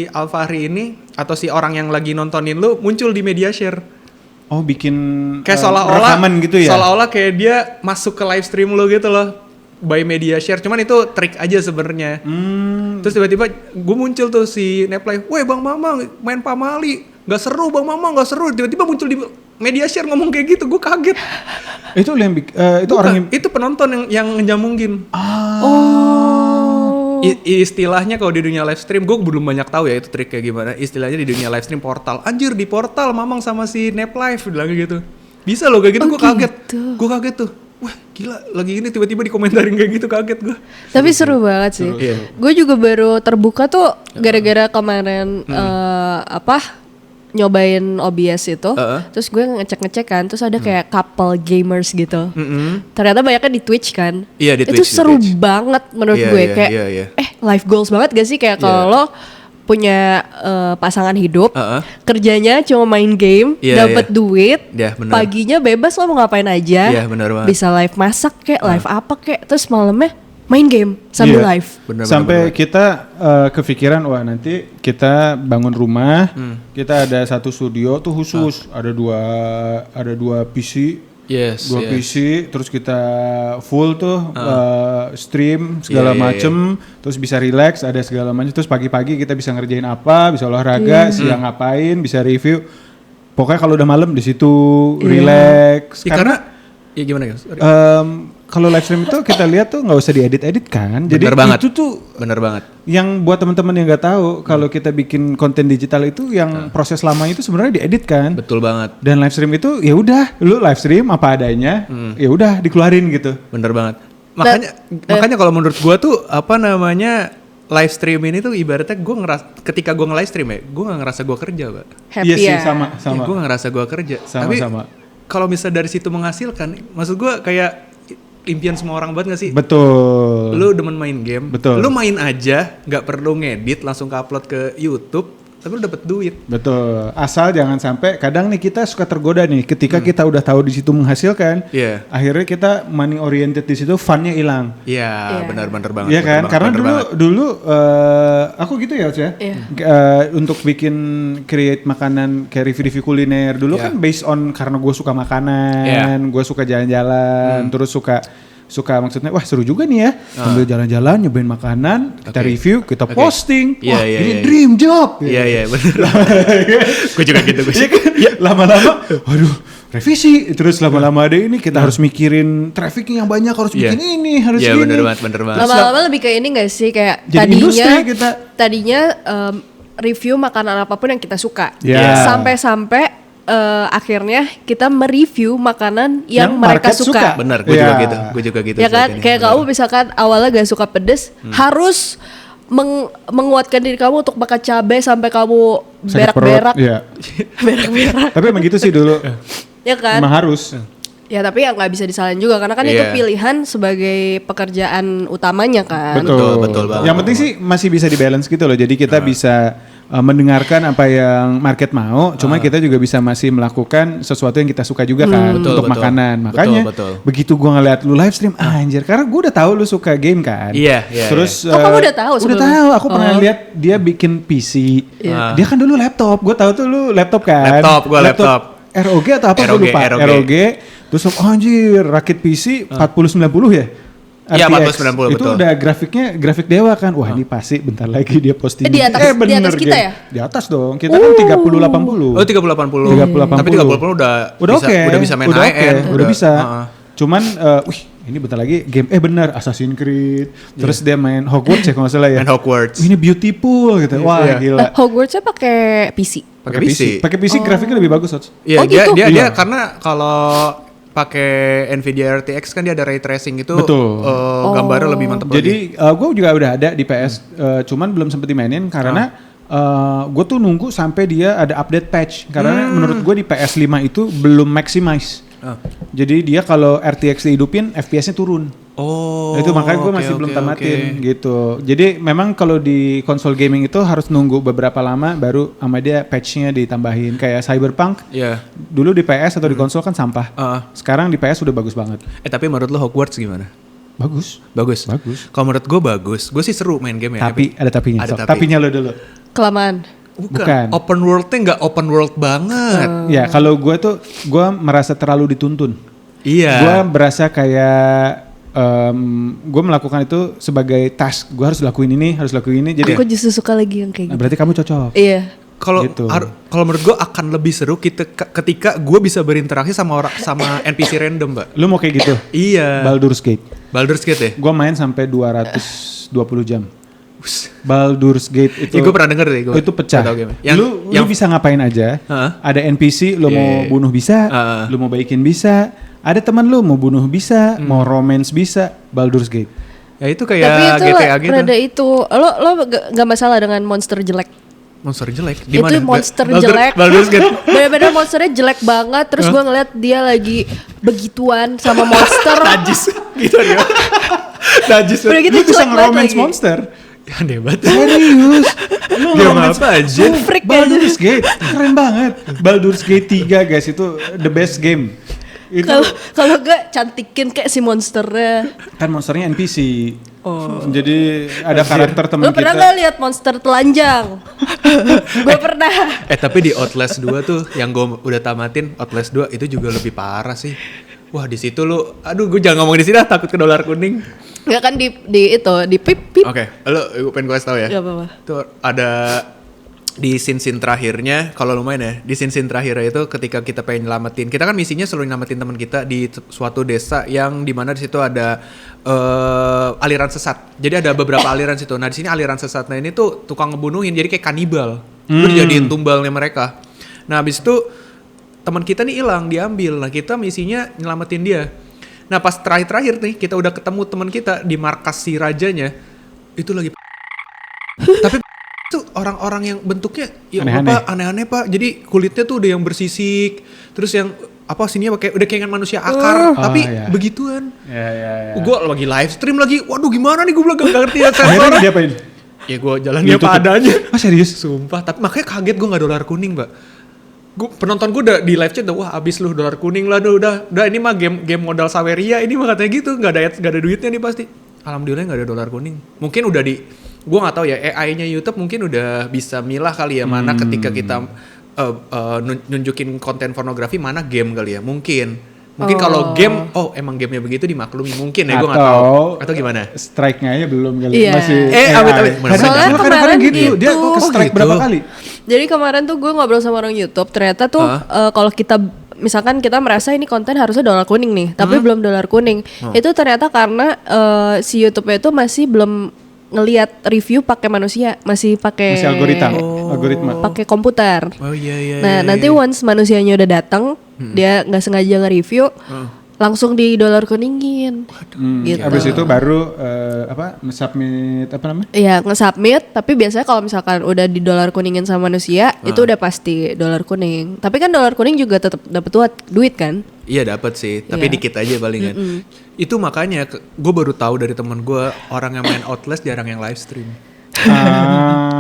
Alfahri ini atau si orang yang lagi nontonin lu muncul di media share. Oh bikin Kayak seolah-olah rekaman gitu ya? Seolah-olah kayak dia masuk ke live stream lo gitu loh by media share. Cuman itu trik aja sebenarnya. Terus tiba-tiba gue muncul tuh si Neplay, "Woi Bang Mamang main Pamali, nggak seru Bang Mamang, nggak seru." Tiba-tiba muncul di media share ngomong kayak gitu, gue kaget. Itu yang itu Bukan, orang yang itu penonton yang nyambungin. Oh. Istilahnya kalau di dunia live stream, gue belum banyak tahu ya itu trik kayak gimana. Istilahnya di dunia live stream portal. Anjir di portal Mamang sama si Nep Live bilang gitu. Bisa loh kayak gitu, gue kaget. Gue kaget tuh. Wah gila lagi ini tiba-tiba dikomentarin kayak gitu, kaget gue. Tapi seru banget sih. Gue juga baru terbuka tuh gara-gara kemarin nyobain OBS itu, terus gue ngecek kan, terus ada kayak couple gamers gitu. Ternyata banyaknya di Twitch kan. Iya, di itu Twitch, seru di Twitch. banget menurut gue kayak life goals banget gak sih kayak kalau lo punya pasangan hidup, kerjanya cuma main game, dapat duit, bener. paginya bebas lo mau ngapain aja, bener banget. bisa live masak kayak, live apa kayak, terus malamnya main game sambil live. Sampai kita kepikiran wah nanti kita bangun rumah, kita ada satu studio tuh khusus, ada dua PC. Dua PC, terus kita full tuh stream segala macem, terus bisa relax, ada segala macam, terus pagi-pagi kita bisa ngerjain apa, bisa olahraga, siang ngapain, bisa review. Pokoknya kalau udah malam di situ relax. Karena ya gimana guys? Kalau live stream itu kita lihat tuh nggak usah diedit-edit kan. Jadi itu tuh bener banget. Yang buat teman-teman yang nggak tahu kalau kita bikin konten digital itu yang proses lamanya itu sebenarnya diedit kan. Betul banget. Dan live stream itu ya udah, lu live stream apa adanya, ya udah dikeluarin gitu. Bener banget. Makanya kalau menurut gua tuh live stream ini tuh ibaratnya gue ketika gue nge-live stream ya, gue nggak ngerasa gue kerja, Pak. Happy sih, sama. Ya, gue nggak ngerasa gue kerja. Tapi kalau misalnya dari situ menghasilkan, maksud gue kayak impian semua orang banget gak sih? Betul. Lu demen main game, betul. Lu main aja, nggak perlu ngedit, langsung upload ke YouTube, tapi lu dapet duit. Betul. Asal jangan sampai, kadang nih kita suka tergoda nih, ketika kita udah tahu di situ menghasilkan, akhirnya kita money oriented di situ, funnya hilang. Iya, benar banget. Iya kan? Karena dulu aku gitu ya, Cia. Untuk bikin create makanan kayak review kuliner dulu kan based on karena gue suka makanan, gue suka jalan-jalan, terus suka maksudnya wah seru juga nih ya sambil jalan-jalan nyobain makanan kita review kita posting wah ini dream job iya benar gue juga gitu lama-lama waduh revisi terus lama-lama ada ini kita harus mikirin trafficnya yang banyak harus bikin ini harus gini bener banget lama-lama lebih kayak ini gak sih kayak tadinya review makanan apapun yang kita suka sampai akhirnya kita mereview makanan yang mereka suka. Benar, gue juga gitu. Ya kan, kayak kamu misalkan awalnya gak suka pedes, harus menguatkan diri kamu untuk makan cabai sampai kamu berak-berak. Berak-berak. Tapi emang gitu sih dulu. Ya kan? Emang harus. Ya tapi ya nggak bisa disalahin juga karena kan itu pilihan sebagai pekerjaan utamanya kan. Betul banget. Yang penting sih masih bisa dibalance gitu loh. Jadi kita bisa mendengarkan apa yang market mau, cuma kita juga bisa masih melakukan sesuatu yang kita suka juga kan untuk makanan. Makanya begitu gua ngeliat lu live stream, anjir, karena gua udah tahu lu suka game kan. Iya. Terus kamu udah tahu? Udah tahu. Aku pernah lihat dia bikin PC. Dia kan dulu laptop. Gua tahu tuh lu laptop kan. Laptop. ROG atau apa? Gua lupa. ROG. Terus anjir, rakit PC 4090 ya. Iya 4090 itu udah grafik dewa kan. Wah ini pasti bentar lagi dia posting. Di atas kita ya? Di atas dong. Kita kan 3080. Oh 3080. Tapi 3080 udah bisa main high-end. Udah bisa. Cuman ini bentar lagi game bener Assassin's Creed. Terus dia main Hogwarts ya kalau nggak salah ya. Main Hogwarts. Ini beautiful gitu. Wah gila. Hogwartsnya pakai PC. Pakai PC grafiknya lebih bagus. Iya dia karena kalau pakai Nvidia RTX kan dia ada ray tracing itu gambarnya lebih mantap. Jadi gue juga udah ada di PS, cuman belum sempet dimainin karena gue tuh nunggu sampai dia ada update patch karena menurut gue di PS5 itu belum maximize. Jadi dia kalau RTX dihidupin FPS-nya turun. Itu makanya gue masih belum tamatin gitu. Jadi memang kalau di konsol gaming itu harus nunggu beberapa lama baru sama dia patch-nya ditambahin. Kayak Cyberpunk. Dulu di PS atau di konsol kan sampah. Sekarang di PS udah bagus banget. Tapi menurut lo Hogwarts gimana? Bagus. Kalau menurut gue bagus. Gue sih seru main game ya. Tapi ada tapinya. Tapinya lo dulu. Kelamaan. Bukan. Open world-nya nggak open world banget. Ya kalau gue merasa terlalu dituntun. Iya. Gue berasa kayak gue melakukan itu sebagai task. Gue harus lakuin ini, Jadi aku justru suka lagi yang kayak gitu. Berarti kamu cocok. Iya. Kalau menurut gue akan lebih seru ketika gue bisa berinteraksi sama NPC random, Mbak. Lu mau kayak gitu? Iya. Baldur's Gate ya? Gue main sampai 220 jam. Baldur's Gate itu. Ya, gue pernah denger deh. Itu pecah. Lu bisa ngapain aja. Ada NPC, lu mau bunuh bisa, lu mau baikin bisa. Ada teman lu mau bunuh bisa, mau romance bisa. Baldur's Gate. Ya itu kayak tapi itu GTA gitu. Rada itu, lo gak masalah dengan monster jelek. Monster jelek? Dimana? Itu monster jelek. Baldur's Gate. Bener-bener monsternya jelek banget. Terus gue ngeliat dia lagi begituan sama monster. Najis gitu dia. Najis. Udah gitu lu bisa nge-romance lagi. monster. Ya aneh banget. Serius. Lu nge-romance apa aja? Freak Baldur's Gate keren banget. Baldur's Gate 3 guys, itu the best game. Kalau gak cantikin kayak si monsternya. Kan monsternya NPC. Jadi ada karakter teman Lo kita. pernah gak lihat monster telanjang? Gue pernah. Tapi di Outlast 2 tuh yang gue udah tamatin, Outlast 2 itu juga lebih parah sih. Wah di situ lu, aduh gue jangan ngomong di sini, takut ke dolar kuning. Nggak kan di pip. Oke, lu gue pengen gue kasih tau ya. Gak apa-apa. Tuh ada di scene terakhirnya, kalau lumayan ya, di scene terakhirnya itu ketika kita pengen nyelamatin, kita kan misinya selalu nyelamatin teman kita di suatu desa yang dimana di situ ada aliran sesat. Jadi ada beberapa aliran situ. Nah di sini aliran sesatnya ini tuh tukang ngebunuhin, jadi kayak kanibal. Lu dijadiin tumbalnya mereka. Nah habis itu teman kita nih hilang, diambil. Nah kita misinya nyelamatin dia. Nah pas terakhir nih kita udah ketemu teman kita di markas si rajanya, itu lagi tapi itu orang-orang yang bentuknya ya aneh-aneh pak. Jadi kulitnya tuh udah yang bersisik, terus yang apa sininya pakai udah kayak manusia akar, tapi begituan. Ya. Gue lagi live stream lagi, waduh gimana nih gue bilang gak ngerti ya. Akhirnya diapain? Ya gue jalannya apa adanya. Serius? Sumpah, tapi makanya kaget gue nggak dolar kuning mbak. Penonton gue udah di live chat wah abis lu dolar kuning lah, udah ini mah game modal Saweria ini mah katanya gitu, nggak ada duitnya nih pasti. Alhamdulillah nggak ada dolar kuning. Mungkin udah gue nggak tahu ya, AI-nya YouTube mungkin udah bisa milah kali ya mana ketika kita nunjukin konten pornografi, mana game kali ya, mungkin kalau game emang gamenya begitu dimaklumi mungkin ya, gue nggak tahu atau gimana. Strike-nya aja belum kali, masih amit. Soalnya kemarin gitu dia kok ke strike berapa kali. Jadi kemarin tuh gue ngobrol sama orang YouTube, ternyata tuh kalau kita misalkan kita merasa ini konten harusnya dolar kuning nih, tapi belum dolar kuning. Itu ternyata karena si YouTube-nya itu masih belum ngelihat review pakai manusia, masih algoritma, pakai komputer. Nah nanti once manusianya udah datang, dia nggak sengaja nge-review, langsung di dolar kuningin. Gitu. Abis itu baru nge-submit apa namanya? Iya nge-submit, tapi biasanya kalau misalkan udah di dolar kuningin sama manusia, itu udah pasti dolar kuning. Tapi kan dolar kuning juga tetap dapat duit kan? Iya dapat sih, tapi dikit aja palingan. Itu makanya gue baru tahu dari teman gue, orang yang main Outlast jarang yang live stream.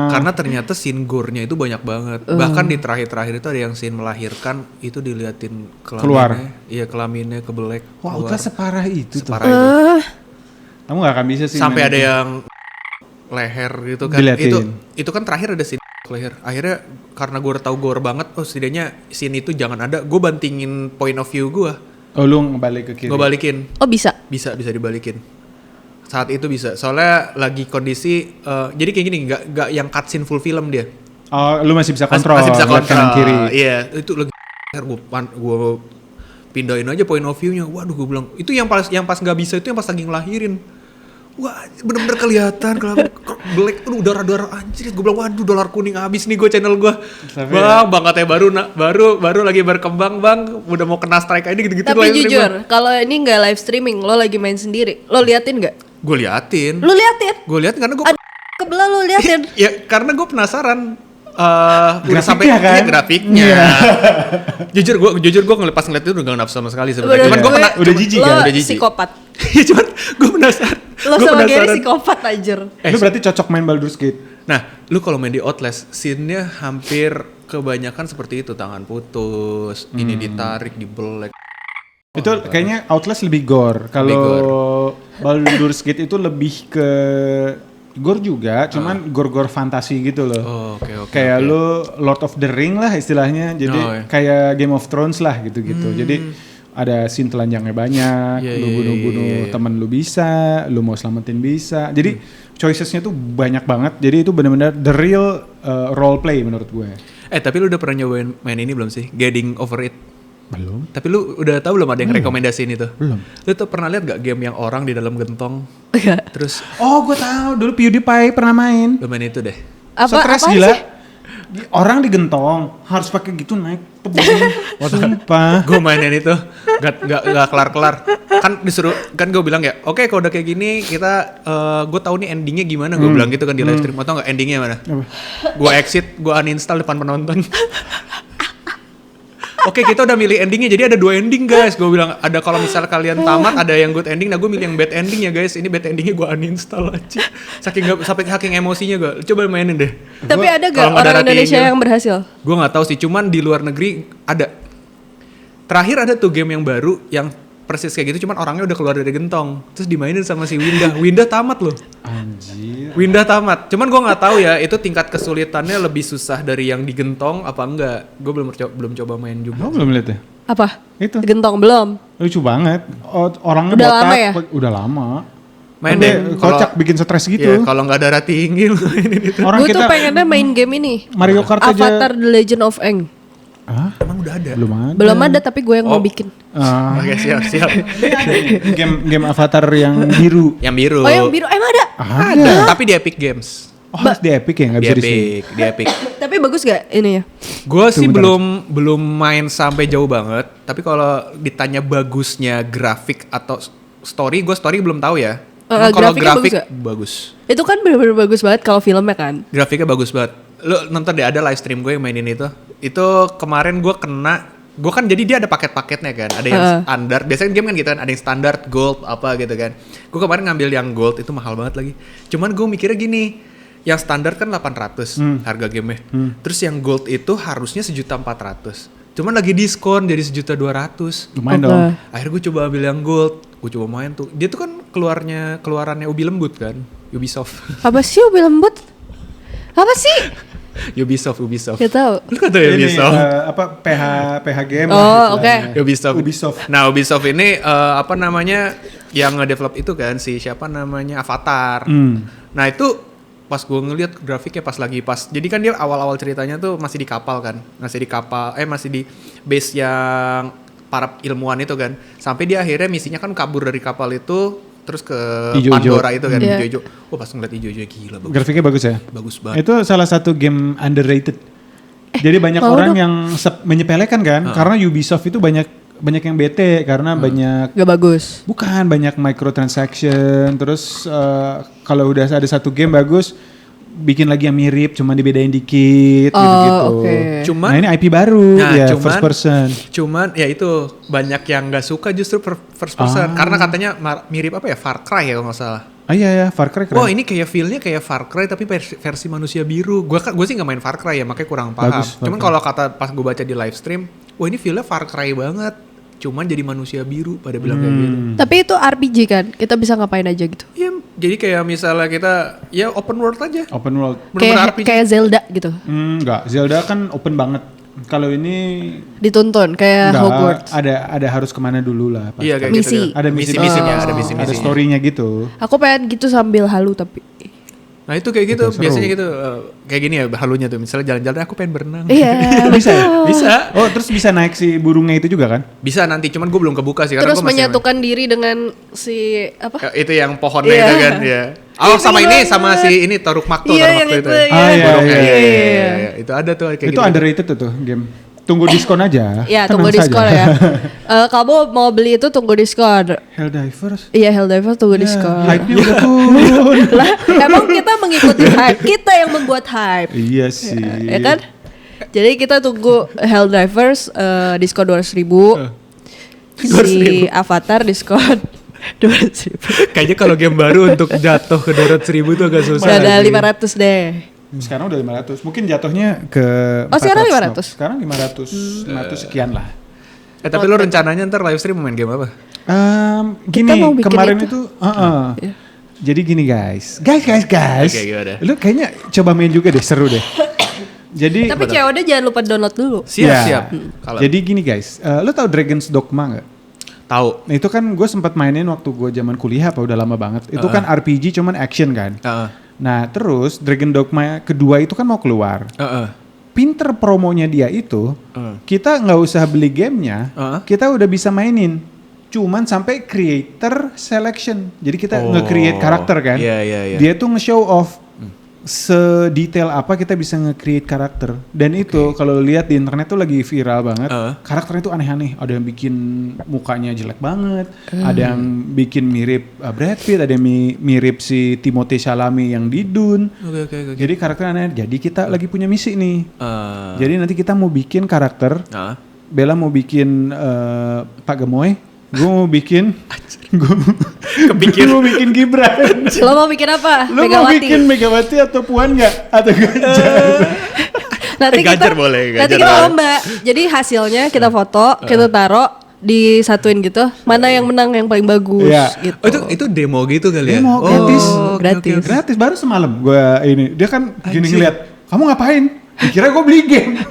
Karena ternyata scene gore-nya itu banyak banget. Bahkan di terakhir-terakhir itu ada yang scene melahirkan, itu diliatin kelaminnya. Keluar. Iya kelaminnya kebelek. Wah Outlast separah itu tuh. Itu. Kamu gak akan bisa sih. Sampai ada yang leher gitu kan. Itu kan terakhir ada scene leher. Akhirnya karena gue udah tahu gore banget, setidaknya scene itu jangan ada. Gue bantingin point of view gue. Oh lu ngebalik ke kiri? Gue balikin. Oh bisa dibalikin. Saat itu bisa. Soalnya lagi kondisi, jadi kayak gini, nggak yang cutscene full film dia. Oh lu masih bisa kontrol. Masih bisa kontrol. Kanan kiri. Iya itu lagi. Gue pindahin aja point of view-nya. Waduh gue bilang itu yang pas nggak bisa itu yang pas lagi ngelahirin. Wah bener-bener kelihatan black, darah anjir. Gue bilang waduh dolar kuning habis nih gue channel gue. Bang katanya baru lagi berkembang bang, udah mau kena strike aja gitu-gitu. Tapi jujur kalau ini nggak live streaming, lo lagi main sendiri, lo liatin nggak? Gue liatin. Lu liatin? Gue liatin karena gue kebelah lo liatin. Ya karena gue penasaran. Udah sampai kan? Grafiknya. jujur gue ngelepas ngeliat itu udah gak nafsu sama sekali sebenarnya. Cuman gue udah jijik kan? Udah psikopat. Iya cuman gue penasaran. Lo sama Gary psikopat anjir. Lu berarti cocok main Baldur's Gate. Nah, lu kalau main di Outlast, scene-nya hampir kebanyakan seperti itu, tangan putus, ini ditarik, dibelek. Itu kayaknya Outlast lebih gore. Kalau Baldur's Gate itu lebih ke gore juga, cuman gore-gore fantasi gitu loh. Kayak lu Lord of the Ring lah istilahnya. Jadi kayak Game of Thrones lah gitu-gitu. Jadi ada scene telanjangnya banyak, lu bunuh-bunuh temen lu bisa, lu mau selamatin bisa. Jadi choicesnya tuh banyak banget. Jadi itu benar-benar the real role play menurut gue. Tapi lu udah pernah nyobain main ini belum sih? Getting Over It. Belum. Tapi lu udah tahu belum ada yang rekomendasiin itu? Belum. Lu tuh pernah lihat gak game yang orang di dalam gentong? Enggak. Terus Oh, gue tahu. Dulu PewDiePie pernah main. lu main itu deh. Stres Apa gila. sih? Orang digentong harus pakai gitu naik tebing. Sumpah. Gue mainin itu gak kelar-kelar. Kan disuruh, kan gue bilang ya, oke kalau udah kayak gini kita, gue tahu nih endingnya gimana. Gue bilang gitu kan di live stream. Mau tau gak endingnya mana? Gue exit, gue uninstall depan penonton. Oke, kita udah milih endingnya, jadi ada 2 ending guys. Gue bilang ada kalau misal kalian tamat ada yang good ending, nah gue milih yang bad ending ya guys. Ini bad endingnya gue uninstall aja. Saking emosinya gue. Coba mainin deh. Tapi ada gak Kalau nggak ada orang Indonesia ratingnya. yang berhasil? Gue nggak tahu sih, cuman di luar negeri ada. Terakhir ada tuh game yang baru yang persis kayak gitu, cuman orangnya udah keluar dari gentong. Terus dimainin sama si Winda. Winda tamat loh. Anjir. Winda tamat. Cuman gue nggak tahu ya itu tingkat kesulitannya lebih susah dari yang digentong apa enggak. Gue belum coba main juga. Lo belum lihat ya? Apa? Itu. Gentong belum? Lucu banget. Orangnya Udah botak. lama ya? Udah lama. Main Tapi deh. kocak bikin stres gitu. Ya, kalau nggak darah tinggi lu mainin itu. Orang Gue tuh kita pengennya main game ini. Mario Kart aja. Avatar The Legend of Aang. Hah? Emang udah ada. Belum ada. Belum ada tapi gue yang mau Oh. bikin. Oke, siap. Game Avatar yang biru. Yang biru. Oh yang biru emang ada? Ada. Tapi di Epic Games. Oh, harus di Epic ya, nggak Di bisa di sini. Epic, di Epic. Tapi bagus gak ini ya? Gue sih bentar. belum main sampai jauh banget. Tapi kalau ditanya bagusnya grafik atau story, gue story belum tahu ya. Cuman kalau grafiknya grafik bagus bagus. Itu kan bener-bener bagus banget kalau filmnya kan. Grafiknya bagus banget. Lu nonton deh, ada live stream gue yang mainin itu. Itu kemarin gue kan jadi dia ada paket-paketnya kan. Ada yang standar. Biasanya game kan gitu kan, ada yang standar, gold, apa gitu kan. Gue kemarin ngambil yang gold, itu mahal banget lagi. Cuman gue mikirnya gini, yang standar kan 800 harga gamenya. Terus yang gold itu harusnya 1.400.000. Cuman lagi diskon jadi 1.200.000. Lumayan Oke. dong. Akhirnya gue coba ambil yang gold. Gue coba main tuh. Dia tuh kan keluarannya Ubi Lembut kan. Ubisoft. Apa sih Ubi Lembut? Apa sih? Ubisoft. Gak tau. Lu kata Ini Ubisoft? PH game. Oh, lah oke. istilahnya. Ubisoft. Nah, Ubisoft ini apa namanya yang nge-develop itu kan si siapa namanya Avatar. Nah, itu pas gue ngeliat grafiknya jadi kan dia awal-awal ceritanya tuh masih di kapal kan. Masih di base yang para ilmuwan itu kan. Sampai dia akhirnya misinya kan kabur dari kapal itu terus ke Ijo-ijo. Pandora itu kan, Iya. ijo-ijo. Wah, pas ngeliat ijo-ijo gila bagus. Grafiknya bagus ya. Bagus banget. Itu salah satu game underrated. Jadi banyak mau orang dong. yang menyepelekan kan, karena Ubisoft itu banyak yang bete karena banyak Gak bagus. bukan banyak microtransaction. Terus kalau udah ada satu game bagus, bikin lagi yang mirip, cuma dibedain dikit gitu-gitu. oke. Cuman- nah ini IP baru, Nah, ya cuman- first person. Cuman ya itu banyak yang nggak suka justru first person karena katanya mirip apa ya Far Cry ya kalau nggak salah. Ah iya Far Cry keren. Wah ini kayak feel-nya kayak Far Cry tapi versi manusia biru. Gue sih nggak main Far Cry ya makanya kurang paham. Bagus, Far Cuman Cry. kalau kata pas gue baca di live stream, wah ini feel-nya Far Cry banget. Cuman jadi manusia biru pada bilang kayak gitu. Tapi itu RPG kan, kita bisa ngapain aja gitu. Iya, jadi kayak misalnya kita ya open world aja. Open world. Bener-bener RPG. Kayak Zelda gitu. Enggak, Zelda kan open banget. Kalau ini Dituntun kayak enggak, Hogwarts. ada harus kemana dulu lah. pasti. Iya kayak Misi. gitu. Ada misi-misinya, Oh. ada Ada misi-misinya. story-nya gitu. Aku pengen gitu sambil halu tapi. Nah itu kayak gitu, Itu seru. biasanya gitu kayak gini ya halunya tuh. Misalnya jalan-jalan aku pengen berenang. Iya. Bisa ya? betul. Bisa. Oh, terus bisa naik si burungnya itu juga kan? Bisa nanti, cuman gue belum kebuka sih karena Terus gua masih menyatukan diri dengan si apa? itu yang pohonnya Iya. itu kan ya. Oh sama ini sama si ini Toruk Makto Iya, Toruk yang Makto itu, ya. iya. Ah, iya, Burungnya, iya, iya. Itu ada tuh kayak Itu gitu. underrated tuh game. Tunggu diskon aja. Ya, Tenang tunggu saja. diskon ya. Kamu mau beli itu tunggu diskon. Helldivers. Iya, Helldivers tunggu diskon. Hype-nya udah turun. Lah, emang kita mengikuti hype, kita yang membuat hype. Iya sih. Ya kan? Jadi kita tunggu Helldivers diskon 200.000. Si Avatar diskon 200.000. Kayaknya kalau game baru untuk jatuh ke 200.000 tuh agak susah. Ada 500 deh. Sekarang udah 500. Mungkin jatuhnya ke Oh, sekarang 400. 500? Sekarang 500 sekian lah. Tapi lu rencananya ntar live stream mau main game apa? Gini, mau bikin kemarin itu. itu, Iya. jadi gini guys. Guys. Oke, gimana? Lu kayaknya coba main juga deh, seru deh. Jadi, Tapi COD jangan lupa download dulu. Siap. Ya. Kalau Jadi gini guys, lu tahu Dragon's Dogma nggak? tahu. Nah itu kan gue sempat mainin waktu gue zaman kuliah apa udah lama banget. Itu kan RPG cuman action kan. Heeh. Nah terus Dragon Dogma kedua itu kan mau keluar. Heeh. pinter promonya dia itu, kita nggak usah beli gamenya, kita udah bisa mainin. Cuman sampai creator selection. Jadi kita nge-create karakter kan. Dia tuh nge-show off sedetail apa kita bisa nge-create karakter. Dan itu kalau lihat di internet tuh lagi viral banget. Karakternya tuh aneh-aneh. Ada yang bikin mukanya jelek banget, ada yang bikin mirip Brad Pitt, ada yang mirip si Timothée Chalamet yang di Dune. Jadi karakter aneh. Jadi kita lagi punya misi nih. Jadi nanti kita mau bikin karakter. Bella mau bikin Pak Gemoy. Gue mau bikin gue bikin Gibran. Lo mau bikin apa? Lo mau bikin Megawati atau Puan nggak? Atau Ganjar? Nanti Ganjar boleh. Nanti kita lomba. Jadi hasilnya kita foto, kita taruh disatuin gitu. Mana yang menang yang paling bagus gitu. Oh, itu demo gitu kali ya? Demo gratis. Gratis. Baru semalam gue ini. Dia kan gini ngeliat, kamu ngapain? Dikira gue beli game.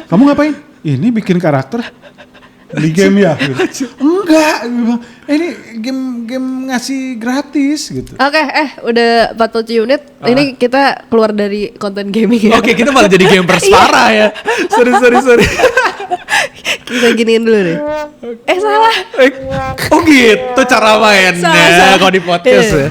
Kamu ngapain? Ini bikin karakter. Beli game ya? Enggak, ini game ngasih gratis gitu. Oke, udah 47 menit. Ini kita keluar dari konten gaming ya. Oke, kita malah jadi gamers parah ya. Sorry. Kita giniin dulu deh. Salah. Oh gitu cara mainnya kalau di podcast ya.